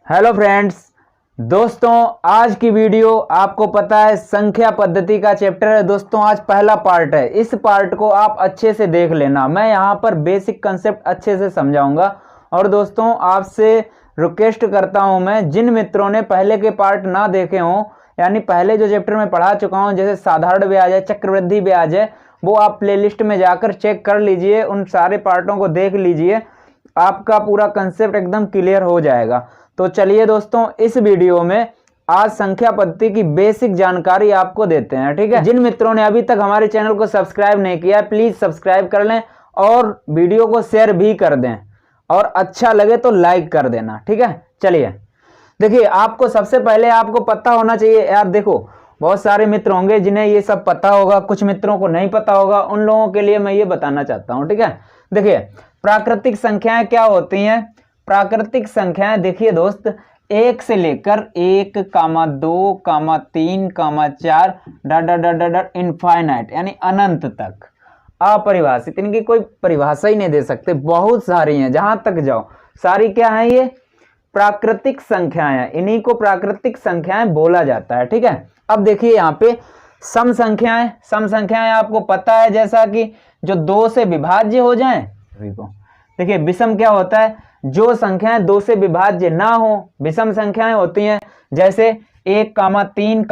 Hello friends, दोस्तों आज की वीडियो आपको पता है संख्या पद्धति का चैप्टर है। दोस्तों आज पहला पार्ट है, इस पार्ट को आप अच्छे से देख लेना। मैं यहाँ पर बेसिक कंसेप्ट अच्छे से समझाऊंगा। और दोस्तों आपसे रिक्वेस्ट करता हूँ, मैं जिन मित्रों ने पहले के पार्ट ना देखे हों, यानी पहले जो चैप्टर में पढ़ा चुका हूँ जैसे साधारण ब्याज है, चक्रवृद्धि ब्याज है, वो आप प्लेलिस्ट में जाकर चेक कर लीजिए, उन सारे पार्टों को देख लीजिए, आपका पूरा कंसेप्ट एकदम क्लियर हो जाएगा। तो चलिए दोस्तों इस वीडियो में आज संख्या पद्धति की बेसिक जानकारी आपको देते हैं। ठीक है, जिन मित्रों ने अभी तक हमारे चैनल को सब्सक्राइब नहीं किया प्लीज सब्सक्राइब कर लें और वीडियो को शेयर भी कर दें और अच्छा लगे तो लाइक कर देना। ठीक है, चलिए देखिए, आपको सबसे पहले आपको पता होना चाहिए यार। देखो बहुत सारे मित्र होंगे जिन्हें ये सब पता होगा, कुछ मित्रों को नहीं पता होगा, उन लोगों के लिए मैं ये बताना चाहता हूं। ठीक है, देखिए प्राकृतिक संख्याएं क्या होती हैं। प्राकृतिक संख्याएं देखिए दोस्त, 1 से लेकर 1, 2, 3, 4 डॉट इनफाइनाइट यानी अनंत तक, अपरिभाषित, इनकी कोई परिभाषा ही नहीं दे सकते, बहुत सारी हैं, जहां तक जाओ सारी क्या है, ये प्राकृतिक संख्याएं हैं, इन्हीं को प्राकृतिक संख्याएं बोला जाता है। ठीक है, अब देखिए यहाँ पे सम संख्याएं। सम संख्याएं आपको पता है जैसा कि जो 2 से विभाज्य हो जाएं। देखिए विषम क्या होता है, जो संख्याएं 2 से विभाज्य ना हो, विषम संख्याएं होती हैं। जैसे 1, 3,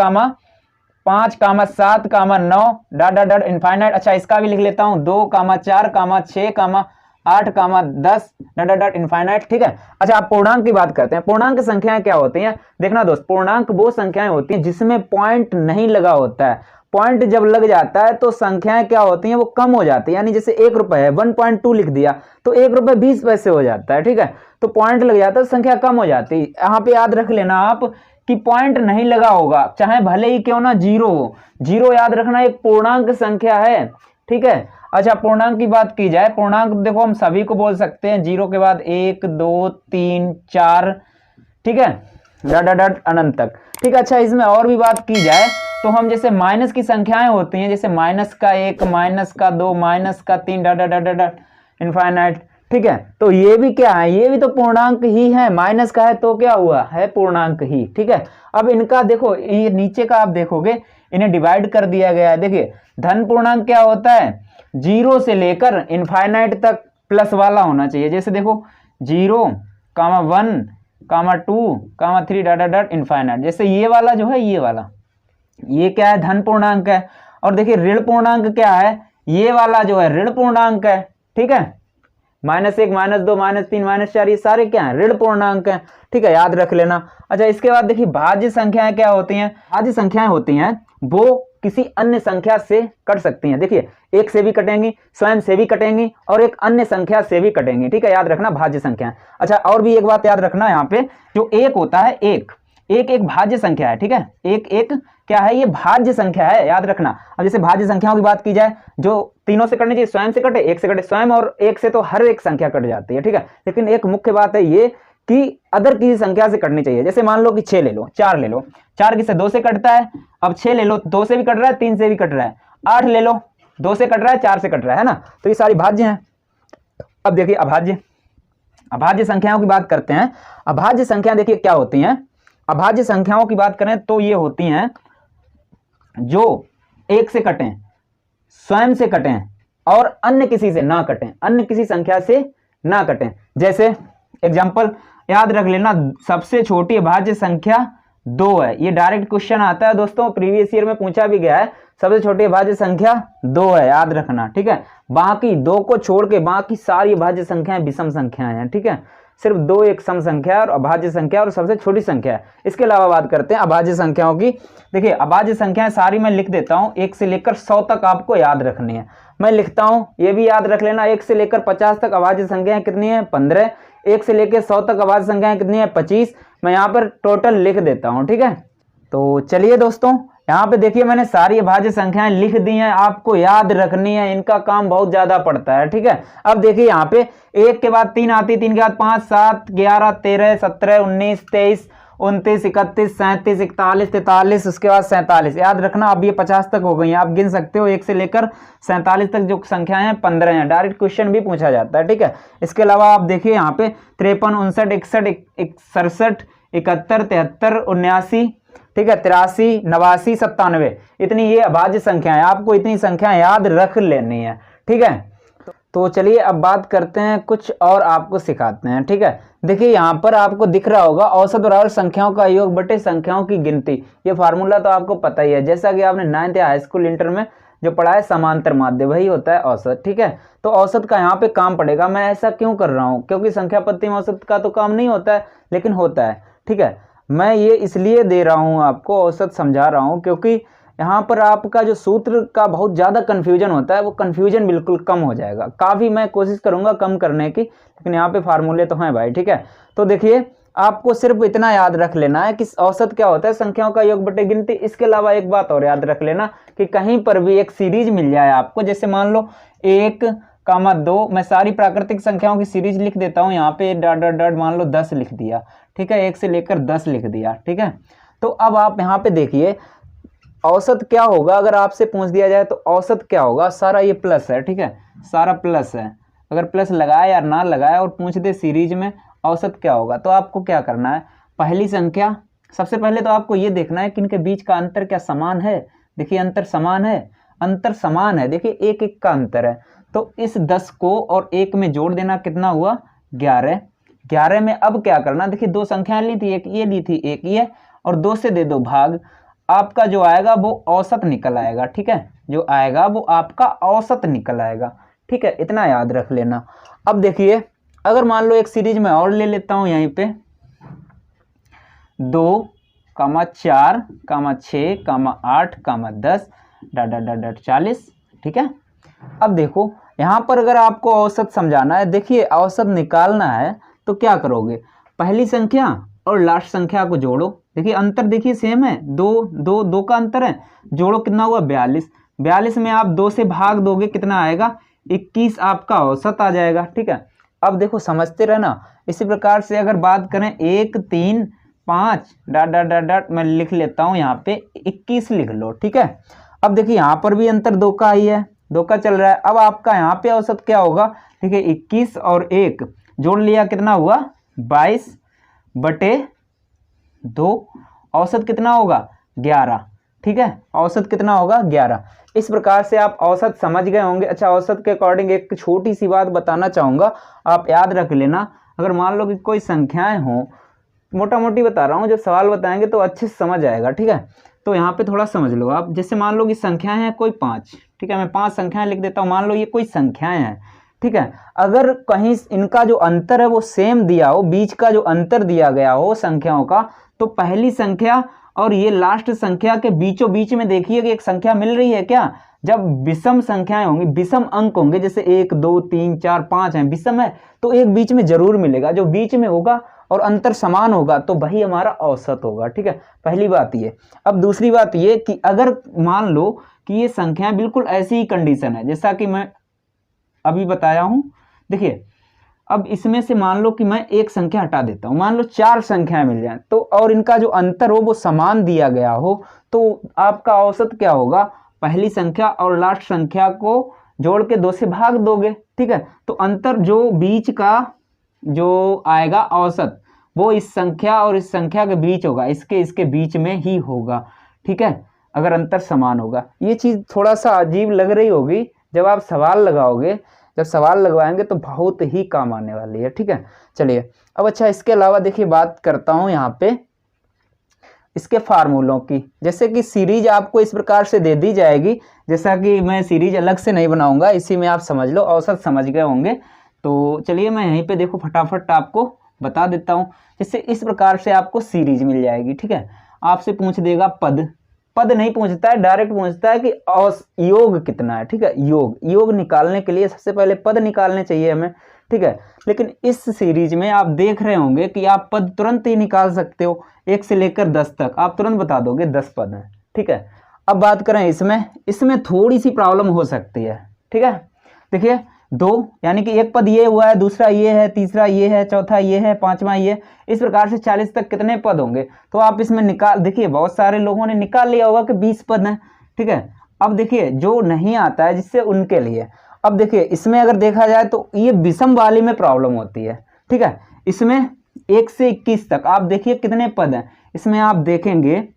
5, 7, 9 डॉट इनफाइनाइट। अच्छा इसका भी लिख लेता हूं, 2, 4, 6, 8, 10 डॉट इनफाइनाइट। ठीक है, अच्छा आप पूर्णांक की बात करते हैं। पूर्णांक संख्याएं क्या होती हैं, देखना दोस्त, पूर्णांक वो संख्याएं होती हैं जिसमें पॉइंट नहीं लगा होता है। पॉइंट जब लग जाता है तो संख्याएं क्या होती हैं, वो कम हो जाती है। यानी जैसे 1 रुपए है, 1.2 लिख दिया तो 1 रुपए 20 पैसे हो जाता है। ठीक है, तो पॉइंट लग जाता है, संख्या कम हो जाती है। यहाँ पे याद रख लेना आप कि पॉइंट नहीं लगा होगा, चाहे भले ही क्यों ना जीरो हो, जीरो याद रखना एक पूर्णांक संख्या है। ठीक है, अच्छा पूर्णांक की बात की जाए, पूर्णांक देखो हम सभी को बोल सकते हैं, जीरो के बाद 1, 2, 3, 4, ठीक है, डॉट अनंत तक। ठीक है, अच्छा इसमें और भी बात की जाए तो हम जैसे माइनस की संख्याएं होती हैं, जैसे -1, -2, -3 डॉट इनफाइनाइट। ठीक है, तो ये भी क्या है, ये भी तो पूर्णांक ही है, माइनस का है तो क्या हुआ, है पूर्णांक ही। ठीक है, अब इनका देखो, ये नीचे का आप देखोगे इन्हें डिवाइड कर दिया गया है। देखिए धन पूर्णांक क्या होता है, 0 से लेकर इनफाइनाइट तक प्लस वाला होना चाहिए। जैसे देखो 0, 1, 2, 3 डॉट इनफाइनाइट। जैसे ये वाला जो है, ये वाला, ये क्या है, धन पूर्णांक है। और देखिए ऋण पूर्णांक क्या है, ये वाला जो है ऋण पूर्णांक है। ठीक है, -1, -2, -3, -4 ये सारे क्या है, ऋण पूर्णांक है। ठीक है, याद रख लेना। अच्छा इसके बाद देखिए भाज्य संख्याएं क्या होती हैं। भाज्य संख्याएं होती हैं वो किसी अन्य संख्या से कट सकती हैं। देखिए 1 से भी कटेंगी, स्वयं से भी कटेंगी और एक अन्य संख्या से भी कटेंगी। ठीक है, याद रखना भाज्य संख्याएं। अच्छा और भी एक बात याद रखना, यहाँ पे जो 1 होता है, एक भाज्य संख्या है। ठीक है, एक क्या है, ये भाज्य संख्या है, याद रखना। अब जैसे भाज्य संख्याओं की बात की जाए, जो तीनों से कटनी चाहिए, स्वयं से कटे, 1 से कटे, स्वयं और 1 से तो हर एक संख्या कट जाती है। ठीक है, लेकिन एक मुख्य बात है ये कि अदर किसी संख्या से कटनी चाहिए। जैसे मान लो कि 6 ले लो, 4 ले लो, 4 किससे, 2 से कटता है। अब 6 ले लो, 2 से भी कट रहा है, 3 से भी कट रहा है। 8 ले लो, 2 से कट रहा है, 4 से कट रहा है ना, तो ये सारी भाज्य हैं। अब देखिए अभाज्य संख्याओं की बात करते हैं। अभाज्य संख्या देखिए क्या होती हैं। अभाज्य संख्याओं की बात करें तो ये होती हैं जो 1 से कटें, स्वयं से कटें और अन्य किसी से ना कटें, अन्य किसी संख्या से ना कटें। जैसे एग्जांपल याद रख लेना, सबसे छोटी अभाज्य संख्या 2 है। ये डायरेक्ट क्वेश्चन आता है दोस्तों, प्रीवियस ईयर में पूछा भी गया है, सबसे छोटी अभाज्य संख्या 2 है, याद रखना। ठीक है, बाकी 2 को छोड़ के बाकी सारी अभाज्य संख्याएं विषम संख्याएं हैं। ठीक है, सिर्फ 2 एक सम संख्या और अभाज्य संख्या और सबसे छोटी संख्या है। इसके अलावा बात करते हैं अभाज्य संख्याओं की। देखिए अभाज्य संख्याएं सारी मैं लिख देता हूं, 1 से लेकर 100 तक आपको याद रखनी है। मैं लिखता हूं, ये भी याद रख लेना, 1 से लेकर 50 तक अभाज्य संख्याएं कितनी है, 15। 1 से लेकर 100 तक अभाज्य संख्याएं कितनी है, 25। मैं यहाँ पर टोटल लिख देता हूँ। ठीक है, तो चलिए दोस्तों यहाँ पे देखिए मैंने सारी अभाज्य संख्याएं लिख दी हैं, आपको याद रखनी है, इनका काम बहुत ज्यादा पड़ता है। ठीक है, अब देखिए यहाँ पे 1 के बाद 3 आती है, 3 के बाद 5, 7, 11, 13, 17, 19, 23 29, 31, 37, 41, 43, उसके बाद 47। याद रखना, अब ये 50 तक हो गई हैं, आप गिन सकते हो 1 से लेकर 47 तक जो संख्याएं हैं 15 हैं। डायरेक्ट क्वेश्चन भी पूछा जाता है, ठीक है। इसके अलावा आप देखिए यहाँ पे 53, 59, 61, 67, 71, 73, 79, ठीक है, 83, 89, 97, इतनी ये अभाज्य संख्या है। आपको इतनी संख्या याद रख लेनी है, ठीक है। तो चलिए अब बात करते हैं, कुछ और आपको सिखाते हैं, ठीक है। देखिए यहाँ पर आपको दिख रहा होगा औसत बराबर संख्याओं का योग बटे संख्याओं की गिनती। ये फार्मूला तो आपको पता ही है, जैसा कि आपने 9th या हाई स्कूल इंटर में जो पढ़ा है, समांतर माध्य, वही होता है औसत, ठीक है। तो औसत का यहाँ पे काम पड़ेगा। मैं ऐसा क्यों कर रहा हूँ, क्योंकि संख्या पद्धति में औसत का तो काम नहीं होता है, लेकिन होता है, ठीक है। मैं ये इसलिए दे रहा हूँ आपको, औसत समझा रहा हूँ, क्योंकि यहाँ पर आपका जो सूत्र का बहुत ज़्यादा कन्फ्यूजन होता है, वो कन्फ्यूजन बिल्कुल कम हो जाएगा। काफ़ी मैं कोशिश करूँगा कम करने की, लेकिन यहाँ पे फार्मूले तो हैं भाई, ठीक है। तो देखिए आपको सिर्फ इतना याद रख लेना है कि औसत क्या होता है, संख्याओं का योग बटे गिनती। इसके अलावा एक बात और याद रख लेना कि कहीं पर भी एक सीरीज मिल जाए आपको, जैसे मान लो 1,2, मैं सारी प्राकृतिक संख्याओं की सीरीज लिख देता हूँ यहाँ पे, डॉट डॉट डॉट, मान लो 10 लिख दिया, ठीक है, 1 से लेकर 10 लिख दिया, ठीक है। तो अब आप यहाँ पे देखिए औसत क्या होगा, अगर आपसे पूछ दिया जाए तो औसत क्या होगा। सारा ये प्लस है, ठीक है, सारा प्लस है। अगर प्लस लगाए या ना लगाए और पूछ दे सीरीज में औसत क्या होगा, तो आपको क्या करना है, पहली संख्या, सबसे पहले तो आपको ये देखना है कि इनके बीच का अंतर क्या समान है। देखिए अंतर समान है, अंतर समान है, देखिए 1 1 का अंतर है। तो इस 10 को और 1 में जोड़ देना, कितना हुआ 11। 11 में अब क्या करना, देखिए दो संख्याएं ली थी, एक ये ली थी, एक ये, और 2 से दे दो भाग। आपका जो आएगा वो औसत निकल आएगा, ठीक है, जो आएगा वो आपका औसत निकल आएगा, ठीक है। इतना याद रख लेना। अब देखिए अगर मान लो एक सीरीज में और ले लेता हूं, यहीं पे 2, 4, 6, 8, 10, डॉट डॉट डॉट 40, ठीक है। अब देखो यहाँ पर अगर आपको औसत समझाना है, देखिए औसत निकालना है तो क्या करोगे, पहली संख्या और लास्ट संख्या को जोड़ो। देखिए अंतर देखिए सेम है, 2 का अंतर है, जोड़ो कितना हुआ 42। 42 में आप 2 से भाग दोगे, कितना आएगा 21, आपका औसत आ जाएगा, ठीक है। अब देखो समझते रहना। इसी प्रकार से अगर बात करें 1, 3, 5, डॉट डॉट डॉट डॉट, मैं लिख लेता हूँ यहाँ पे 21 लिख लो, ठीक है। अब देखिए यहाँ पर भी अंतर 2 का ही है, 2 का चल रहा है। अब आपका यहाँ पे औसत क्या होगा, देखिए 21 और 1 जोड़ लिया, कितना हुआ 22 बटे 2, औसत कितना होगा 11, ठीक है, औसत कितना होगा 11। इस प्रकार से आप औसत समझ गए होंगे। अच्छा, औसत के अकॉर्डिंग एक छोटी सी बात बताना चाहूँगा, आप याद रख लेना। अगर मान लो कि कोई संख्याएं हों, मोटा मोटी बता रहा हूँ, जब सवाल बताएंगे तो अच्छे से समझ आएगा, ठीक है। तो यहाँ पे थोड़ा समझ लो आप, जैसे मान लो कि संख्याएं हैं कोई 5, ठीक है, मैं 5 संख्याएं लिख देता हूँ। मान लो ये कोई संख्याएं हैं, ठीक है। अगर कहीं इनका जो अंतर है वो सेम दिया हो, बीच का जो अंतर दिया गया हो संख्याओं का, तो पहली संख्या और ये लास्ट संख्या के बीचों बीच में देखिए कि एक संख्या मिल रही है क्या। जब विषम संख्याएं होंगी, विषम अंक होंगे, जैसे 1, 2, 3, 4, 5 हैं, विषम है, तो एक बीच में जरूर मिलेगा। जो बीच में होगा और अंतर समान होगा तो वही हमारा औसत होगा, ठीक है। पहली बात ये। अब दूसरी बात ये कि अगर मान लो कि ये संख्या बिल्कुल ऐसी ही कंडीशन है जैसा कि मैं अभी बताया हूं, देखिए अब इसमें से मान लो कि मैं एक संख्या हटा देता हूं, मान लो 4 संख्याएं मिल जाएं, तो और इनका जो अंतर हो वो समान दिया गया हो, तो आपका औसत क्या होगा, पहली संख्या और लास्ट संख्या को जोड़ के 2 से भाग दोगे, ठीक है। तो अंतर जो बीच का जो आएगा औसत, वो इस संख्या और इस संख्या के बीच होगा, इसके बीच में ही होगा, ठीक है, अगर अंतर समान होगा। ये चीज़ थोड़ा सा अजीब लग रही होगी, जब आप सवाल लगाओगे, जब सवाल लगवाएंगे तो बहुत ही काम आने वाली है, ठीक है। चलिए अब अच्छा, इसके अलावा देखिए बात करता हूँ यहाँ पे इसके फार्मूलों की। जैसे कि सीरीज आपको इस प्रकार से दे दी जाएगी, जैसा कि मैं सीरीज अलग से नहीं बनाऊंगा, इसी में आप समझ लो, औसत समझ गए होंगे। तो चलिए मैं यहीं पे देखो फटाफट आपको बता देता हूँ। जैसे इस प्रकार से आपको सीरीज मिल जाएगी, ठीक है। आपसे पूछ देगा पद नहीं पूछता है, डायरेक्ट पूछता है कि योग कितना है, ठीक है। योग निकालने के लिए सबसे पहले पद निकालने चाहिए हमें, ठीक है। लेकिन इस सीरीज में आप देख रहे होंगे कि आप पद तुरंत ही निकाल सकते हो, 1 से लेकर 10 तक आप तुरंत बता दोगे 10 पद हैं, ठीक है। अब बात करें इसमें थोड़ी सी प्रॉब्लम हो सकती है, ठीक है। देखिए दो, यानी कि एक पद ये हुआ है, दूसरा ये है, तीसरा ये है, चौथा ये है, पांचवा ये, इस प्रकार से 40 तक कितने पद होंगे। तो आप इसमें निकाल देखिए, बहुत सारे लोगों ने निकाल लिया होगा कि 20 पद हैं, ठीक है। अब देखिए जो नहीं आता है जिससे उनके लिए, अब देखिए इसमें अगर देखा जाए तो ये विषम वाली में प्रॉब्लम होती है, ठीक है। इसमें 1 से 21 तक आप देखिए कितने पद हैं, इसमें आप देखेंगे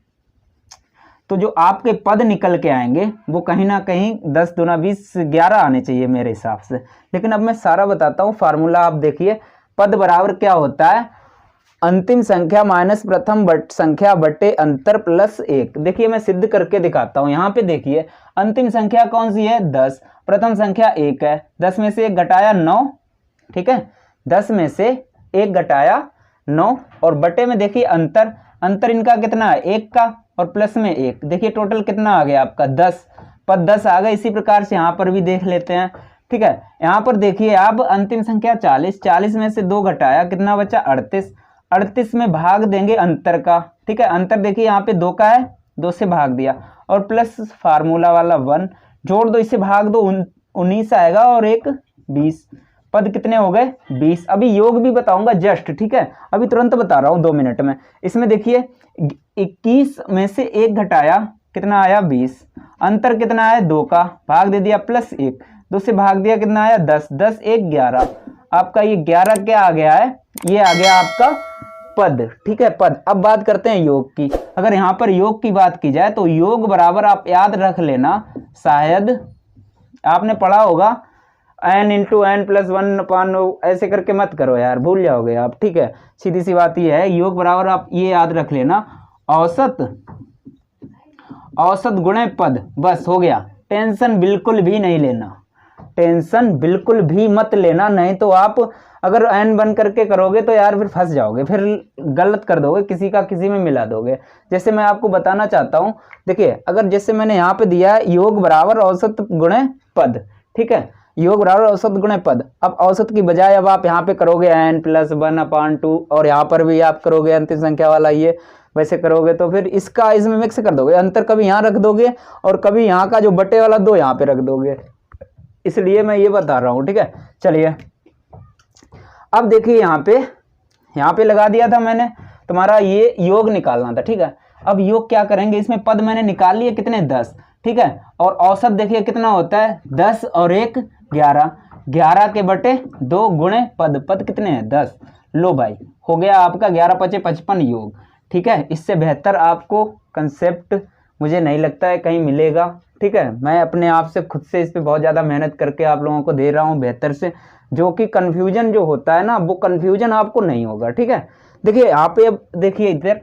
तो जो आपके पद निकल के आएंगे वो कहीं ना कहीं 10 दूना 20 11 आने चाहिए मेरे हिसाब से। लेकिन अब मैं सारा बताता हूँ फार्मूला। आप देखिए पद बराबर क्या होता है, अंतिम संख्या माइनस प्रथम संख्या बटे अंतर प्लस 1। देखिए मैं सिद्ध करके दिखाता हूँ। यहाँ पे देखिए अंतिम संख्या कौन सी है, 10, प्रथम संख्या 1 है, 10 में से 1 घटाया 9, ठीक है, 10 में से 1 घटाया 9, और बटे में देखिए अंतर, अंतर इनका कितना है 1 का, और प्लस में 1, देखिए टोटल कितना आ गया आपका 10, पद 10 आ गए। इसी प्रकार से यहाँ पर भी देख लेते हैं, ठीक है। यहाँ पर देखिए अब अंतिम संख्या 40, 40 में से 2 घटाया कितना बचा 38, 38 में भाग देंगे अंतर का, ठीक है। अंतर देखिए यहाँ पे 2 का है, 2 से भाग दिया, और प्लस फार्मूला वाला 1 जोड़ दो, इसे भाग दो, 19 आएगा, और 1 20, पद कितने हो गए 20। अभी योग भी बताऊंगा जस्ट, ठीक है, अभी तुरंत बता रहा हूँ 2 मिनट में। इसमें देखिए 21 में से 1 घटाया कितना आया 20, अंतर कितना आया 2 का, भाग दे दिया प्लस 1, 2 से भाग दिया कितना आया 10, 10 1 11, आपका ये 11 क्या आ गया है, ये आ गया आपका पद, ठीक है, पद। अब बात करते हैं योग की। अगर यहाँ पर योग की बात की जाए तो योग बराबर आप याद रख लेना, शायद आपने पढ़ा होगा n इंटू एन प्लस 1/, ऐसे करके मत करो यार, भूल जाओगे आप, ठीक है। सीधी सी बात ये है, योग बराबर आप ये याद रख लेना, औसत, औसत गुणे पद, बस हो गया। टेंशन बिल्कुल भी नहीं लेना, टेंशन बिल्कुल भी मत लेना, नहीं तो आप अगर n बन करके करोगे तो यार फिर फंस जाओगे, फिर गलत कर दोगे, किसी का किसी में मिला दोगे। जैसे मैं आपको बताना चाहता हूँ, देखिए अगर जैसे मैंने यहाँ पे दिया है योग बराबर औसत गुणे पद, ठीक है, योग बराबर औसत गुणे पद। अब औसत की बजाय अब आप यहाँ पे करोगे n प्लस 1/2, और यहाँ पर भी आप करोगे अंतिम संख्या वाला ये वैसे करोगे, तो फिर इसका इसमें मिक्स कर दोगे, अंतर कभी यहाँ रख दोगे और कभी यहाँ का जो बटे वाला 2 यहाँ पे रख दोगे, इसलिए मैं ये बता रहा हूँ, ठीक है। चलिए अब देखिए यहाँ पे लगा दिया था मैंने, तुम्हारा ये योग निकालना था, ठीक है। अब योग क्या करेंगे, इसमें पद मैंने निकाल लिए कितने 10, ठीक है, और औसत देखिए कितना होता है 10 और 1 11, 11 के बटे 2 गुणे पद, पद कितने हैं 10। लो भाई हो गया आपका 11 × 5 = 55 योग, ठीक है। इससे बेहतर आपको कंसेप्ट मुझे नहीं लगता है कहीं मिलेगा, ठीक है। मैं अपने आप से खुद से इस पर बहुत ज़्यादा मेहनत करके आप लोगों को दे रहा हूँ बेहतर से, जो कि कन्फ्यूजन जो होता है ना वो कन्फ्यूजन आपको नहीं होगा, ठीक है। देखिए यहाँ पे अब देखिए इधर,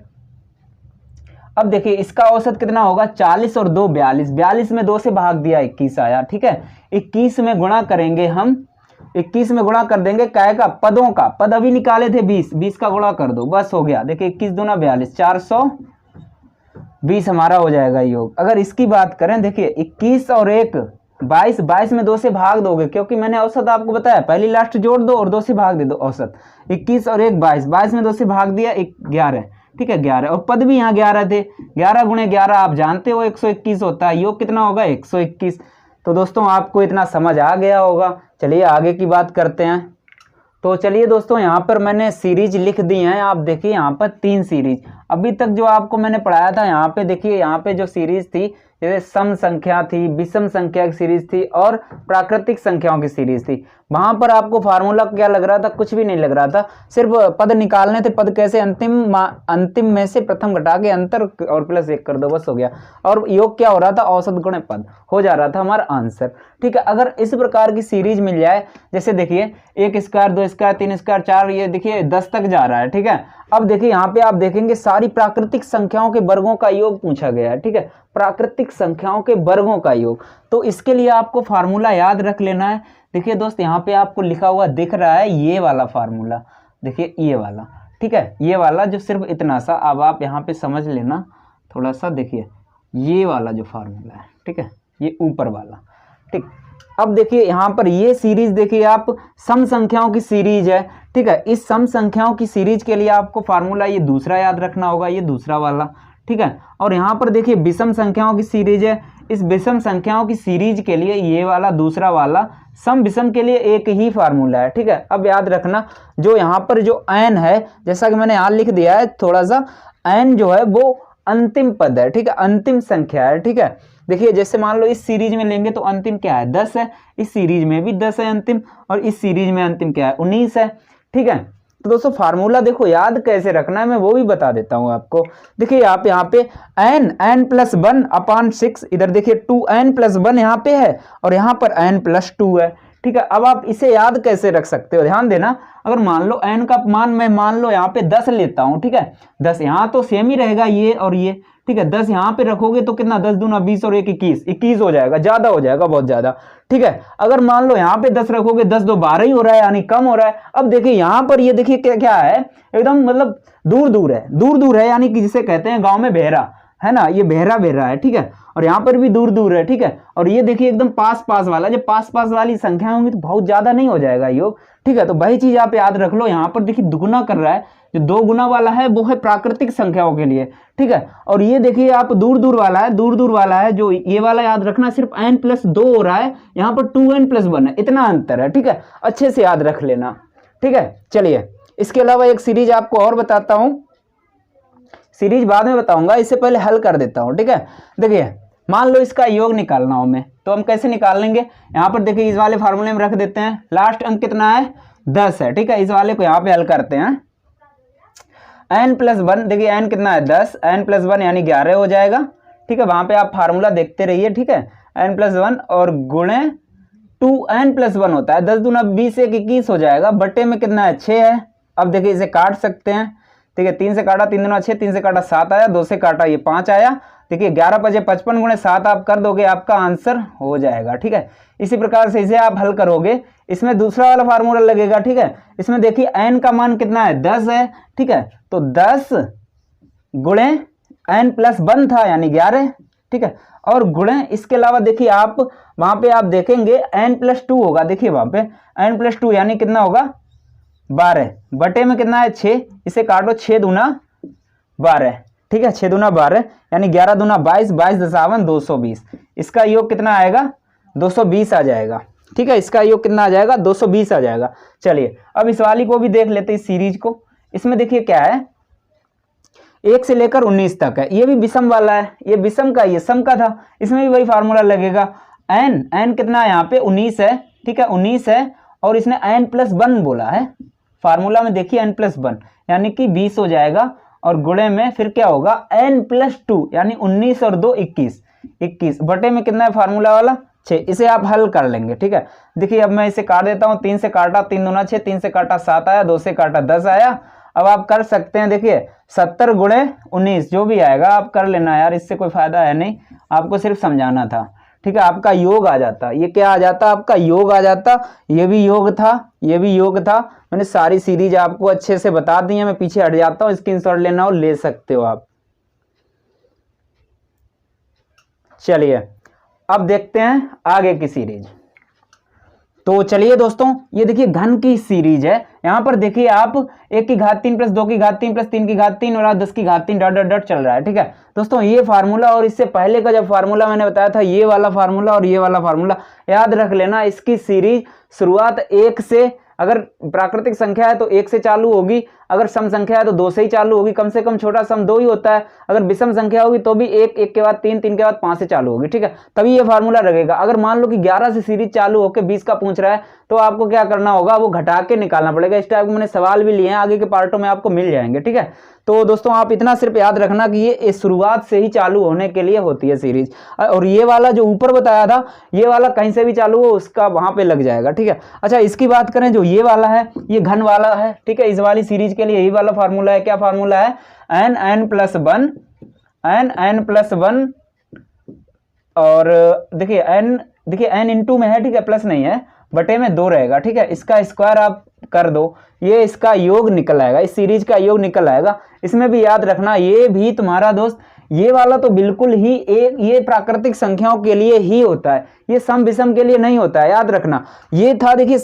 अब देखिए इसका औसत कितना होगा 40 और 2 42, 42 में 2 से भाग दिया 21 आया, ठीक है। 21 में गुणा करेंगे हम, 21 में गुणा कर देंगे काय का, पदों का, पद अभी निकाले थे 20, 20 का गुणा कर दो, बस हो गया। देखिए 21 दूना 42, 420 हमारा हो जाएगा योग। अगर इसकी बात करें देखिए 21 और 1 22, 22 में 2 से भाग दोगे, क्योंकि मैंने औसत आपको बताया पहली लास्ट जोड़ दो और 2 से भाग दे दो औसत। 21 और 1 22, 22 में 2 से भाग दिया 11, ठीक है 11, और पद भी यहाँ 11 थे, 11 × 11 आप जानते हो 121 होता है, योग कितना होगा 121। तो दोस्तों आपको इतना समझ आ गया होगा। चलिए आगे की बात करते हैं। तो चलिए दोस्तों यहाँ पर मैंने सीरीज लिख दी हैं, आप देखिए यहाँ पर 3 सीरीज अभी तक जो आपको मैंने पढ़ाया था। यहाँ पे देखिए, यहाँ पे जो सीरीज थी जैसे सम संख्या थी, विषम संख्या की सीरीज थी और प्राकृतिक संख्याओं की सीरीज थी। वहां पर आपको फार्मूला क्या लग रहा था, कुछ भी नहीं लग रहा था, सिर्फ पद निकालने थे। पद कैसे, अंतिम में से प्रथम घटा के अंतर और प्लस 1 कर दो, बस हो गया। और योग क्या हो रहा था, औसत गुणे पद हो जा रहा था हमारा आंसर, ठीक है। अगर इस प्रकार की सीरीज मिल जाए, जैसे देखिए 1 स्क्वायर 2 स्क्वायर 3 स्क्वायर 4, ये देखिए 10 तक जा रहा है, ठीक है। अब देखिए यहाँ पे आप देखेंगे सारी प्राकृतिक संख्याओं के वर्गों का योग पूछा गया है, ठीक है, प्राकृतिक संख्याओं के वर्गों का योग। तो इसके लिए आपको फार्मूला याद रख लेना है। देखिए दोस्त, यहाँ पे आपको लिखा हुआ दिख रहा है ये वाला फार्मूला, देखिए ये वाला, ठीक है, ये वाला जो सिर्फ इतना सा, अब आप यहाँ पे समझ लेना थोड़ा सा, देखिए ये वाला जो फार्मूला है, ठीक है, ये ऊपर वाला, ठीक। अब देखिए यहाँ पर ये सीरीज देखिए आप सम संख्याओं की सीरीज है, ठीक है। इस सम संख्याओं की सीरीज के लिए आपको फार्मूला ये दूसरा याद रखना होगा, ये दूसरा वाला, ठीक है। और यहाँ पर देखिए विषम संख्याओं की सीरीज है, इस विषम संख्याओं की सीरीज के लिए ये वाला दूसरा वाला सम विषम के लिए एक ही फार्मूला है, ठीक है। अब याद रखना जो यहाँ पर जो n है, जैसा कि मैंने यहाँ लिख दिया है थोड़ा सा, n जो है वो अंतिम पद है, ठीक है, अंतिम संख्या है, ठीक है। देखिए जैसे मान लो इस सीरीज में लेंगे तो अंतिम क्या है 10 है, इस सीरीज में भी 10 है अंतिम, और इस सीरीज में अंतिम क्या है 19 है, ठीक है। तो दोस्तों फार्मूला देखो याद कैसे रखना है मैं वो भी बता देता हूं आपको। देखिए आप यहाँ पे n+1/6, इधर देखिए 2n+1 यहाँ पे है और यहाँ पर n+2 है, ठीक है। अब आप इसे याद कैसे रख सकते हो, ध्यान देना। अगर मान लो n का मान मैं मान लो यहाँ पे 10 लेता हूँ, ठीक है, 10 यहाँ तो सेम ही रहेगा ये और ये, ठीक है। 10 यहाँ पे रखोगे तो कितना 10 दूना 20 और 1 21 हो जाएगा, ज्यादा हो जाएगा, बहुत ज्यादा, ठीक है। अगर मान लो यहाँ पे 10 रखोगे 10 2 12 ही हो रहा है, यानी कम हो रहा है। अब देखिए यहाँ पर ये देखिए क्या क्या है, एकदम मतलब दूर दूर है, यानी कि जिसे कहते हैं गाँव में बहरा है ना, ये बहरा है, ठीक है। और यहाँ पर भी दूर है, ठीक है। और ये देखिए एकदम पास वाला, जब पास वाली संख्या होंगी तो बहुत ज्यादा नहीं हो जाएगा योग, ठीक है। तो वही चीज आप याद रख लो। यहाँ पर देखिए दुगुना कर रहा है, जो 2 गुना वाला है वो है प्राकृतिक संख्याओं के लिए, ठीक है। और ये देखिए आप दूर वाला है, जो ये वाला याद रखना सिर्फ n+2 हो रहा है, यहाँ पर 2n+1 है, इतना अंतर है, ठीक है। अच्छे से याद रख लेना, ठीक है। चलिए इसके अलावा एक सीरीज आपको और बताता हूं, सीरीज बाद में बताऊंगा, इससे पहले हल कर देता हूं, ठीक है। देखिए मान लो इसका योग निकालना हो हमें, तो हम कैसे निकाल लेंगे। यहाँ पर देखिए इस वाले फार्मूले में रख देते हैं, लास्ट अंक कितना है 10 है, ठीक है। इस वाले को यहाँ पे हल करते हैं, n+1, देखिए n कितना है 10, n+1 यानी 11 हो जाएगा, ठीक है। वहां पे आप फार्मूला देखते रहिए, ठीक है। n+1 और गुणे 2n+1 होता है, 10 दूना 20 1 21 हो जाएगा, बटे में कितना है 6 है। अब देखिए इसे काट सकते हैं, ठीक है। 3 से काटा 3 दूना 6, 3 से काटा 7 आया, 2 से काटा ये 5 आया। देखिए 11 5 55 गुणे 7 आप कर दोगे, आपका आंसर हो जाएगा, ठीक है। इसी प्रकार से इसे आप हल करोगे, इसमें दूसरा वाला फार्मूला लगेगा, ठीक है। इसमें देखिए n का मान कितना है 10 है, ठीक है। तो 10 गुणे n+1 था यानी 11, ठीक है। और गुणे इसके अलावा देखिए आप वहां पे आप देखेंगे n+2 होगा, देखिए वहां पे n+2 यानी कितना होगा 12, बटे में कितना है 6, इसे काटो 6 दूना 12, ठीक है। 6 दूना 12 यानी 11 दूना 22, 22 दशावन 220, इसका योग कितना आएगा 220 आ जाएगा, ठीक है। इसका योग कितना आ जाएगा 220 आ जाएगा। चलिए अब इस वाली को भी देख लेते हैं, इस सीरीज को। इसमें देखिए क्या है 1 से लेकर 19 तक है, ये भी विषम वाला है, ये विषम का ये सम का था, इसमें भी वही फार्मूला लगेगा। n कितना है यहाँ पे 19 है, ठीक है, 19 है, और इसने n+1 बोला है फार्मूला में, देखिए n+1 यानी कि 20 हो जाएगा, और गुणे में फिर क्या होगा n+2 यानी 19 और 2 21, बटे में कितना है फार्मूला वाला 6, इसे आप हल कर लेंगे, ठीक है। देखिए अब मैं इसे काट देता हूँ, 3 से काटा 3 दूना 6, 3 से काटा 7 आया, 2 से काटा 10 आया। अब आप कर सकते हैं, देखिए 70 गुणे 19 जो भी आएगा आप कर लेना यार, इससे कोई फायदा है नहीं, आपको सिर्फ समझाना था, ठीक है। आपका योग आ जाता, ये क्या आ जाता आपका योग आ जाता, ये भी योग था, ये भी योग था। मैंने सारी सीरीज आपको अच्छे से बता दी है, मैं पीछे हट जाता हूँ, स्क्रीनशॉट लेना हो ले सकते हो आप। चलिए अब देखते हैं आगे की सीरीज। तो चलिए दोस्तों ये देखिए घन की सीरीज है, यहाँ पर देखिए आप 1 की घात 3 प्लस 2 की घात 3 प्लस 3 की घात 3 और 10 की घात 3 डॉट डॉट डॉट चल रहा है, ठीक है दोस्तों। ये फार्मूला और इससे पहले का जब फार्मूला मैंने बताया था, ये वाला फार्मूला और ये वाला फार्मूला याद रख लेना। इसकी सीरीज शुरुआत 1 से, अगर प्राकृतिक संख्या है तो 1 से चालू होगी, अगर सम संख्या है तो 2 से ही चालू होगी, कम से कम छोटा सम 2 ही होता है। अगर विषम संख्या होगी तो भी 1 1 के बाद 3 3 के बाद 5 से चालू होगी, ठीक है, तभी ये फार्मूला रहेगा। अगर मान लो कि 11 से सीरीज चालू होकर 20 का पूछ रहा है तो आपको क्या करना होगा, वो घटा के निकालना पड़ेगा। इस टाइप के मैंने सवाल भी लिए हैं, आगे के पार्टों में आपको मिल जाएंगे, ठीक है। तो दोस्तों आप इतना सिर्फ याद रखना कि ये शुरुआत से ही चालू होने के लिए होती है सीरीज, और ये वाला जो ऊपर बताया था ये वाला कहीं से भी चालू हो उसका वहां पे लग जाएगा, ठीक है। अच्छा इसकी बात करें, जो ये वाला है ये घन वाला है, ठीक है। इस वाली सीरीज के लिए यही वाला फार्मूला है, क्या फार्मूला है n+1, और देखिए n इंटू में है, ठीक है, प्लस नहीं है, बटे में 2 रहेगा, ठीक है। इसका स्क्वायर आप कर दो, ये इसका योग निकल आएगा, इस सीरीज का योग निकल आएगा। इसमें भी याद रखना, ये भी तुम्हारा दोस्त ये वाला तो बिल्कुल ही ये प्राकृतिक संख्याओं के लिए ही होता है, ये सम विषम के लिए नहीं होता है, याद रखना। ये था देखिए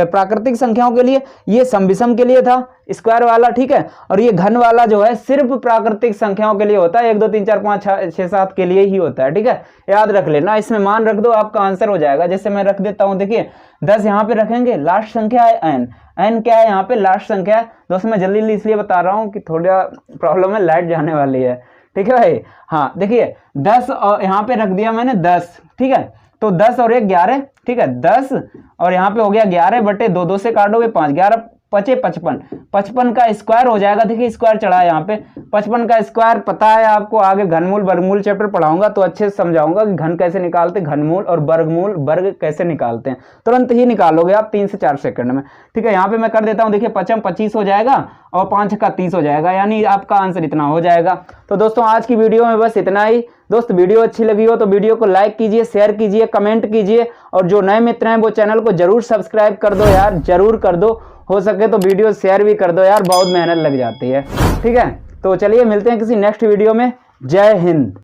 प्राकृतिक संख्याओं के लिए, ये सम विषम के लिए था स्क्वायर वाला, ठीक है। और ये घन वाला जो है सिर्फ प्राकृतिक संख्याओं के लिए होता है, 1 2 3 4 5 6 7 के लिए ही होता है, ठीक है। याद रख लेना, इसमें मान रख दो, आपका आंसर हो जाएगा। जैसे मैं रख देता हूं, देखिए 10 यहाँ पे रखेंगे, लास्ट संख्या है n, n क्या है यहाँ पे, लास्ट संख्या है। दोस्तों मैं जल्दी इसलिए बता रहा हूँ कि थोड़ा प्रॉब्लम है, लाइट जाने वाली है, ठीक है भाई। हाँ देखिए 10 और यहाँ पे रख दिया मैंने 10, ठीक है। तो 10 और 1 11, ठीक है। 10 और यहाँ पे हो गया 11 बटे 2, 2 से काटोगे 5, 11 पचे 55, 55 का स्क्वायर हो जाएगा। देखिए स्क्वायर चढ़ा है यहाँ पे, 55 का स्क्वायर पता है आपको, आगे घनमूल वर्गमूल चैप्टर पढ़ाऊंगा तो अच्छे से समझाऊंगा कि घन कैसे निकालते, घनमूल और वर्गमूल वर्ग कैसे निकालते हैं। तुरंत ही निकालोगे आप 3 से 4 सेकंड में, ठीक है। यहाँ पे मैं कर देता हूँ, देखिए 55 25 हो जाएगा और 5 का 30 हो जाएगा, यानी आपका आंसर इतना हो जाएगा। तो दोस्तों आज की वीडियो में बस इतना ही। दोस्त वीडियो अच्छी लगी हो तो वीडियो को लाइक कीजिए, शेयर कीजिए, कमेंट कीजिए, और जो नए मित्र हैं वो चैनल को जरूर सब्सक्राइब कर दो यार, जरूर कर दो। हो सके तो वीडियो शेयर भी कर दो यार, बहुत मेहनत लग जाती है, ठीक है। तो चलिए मिलते हैं किसी नेक्स्ट वीडियो में। जय हिंद।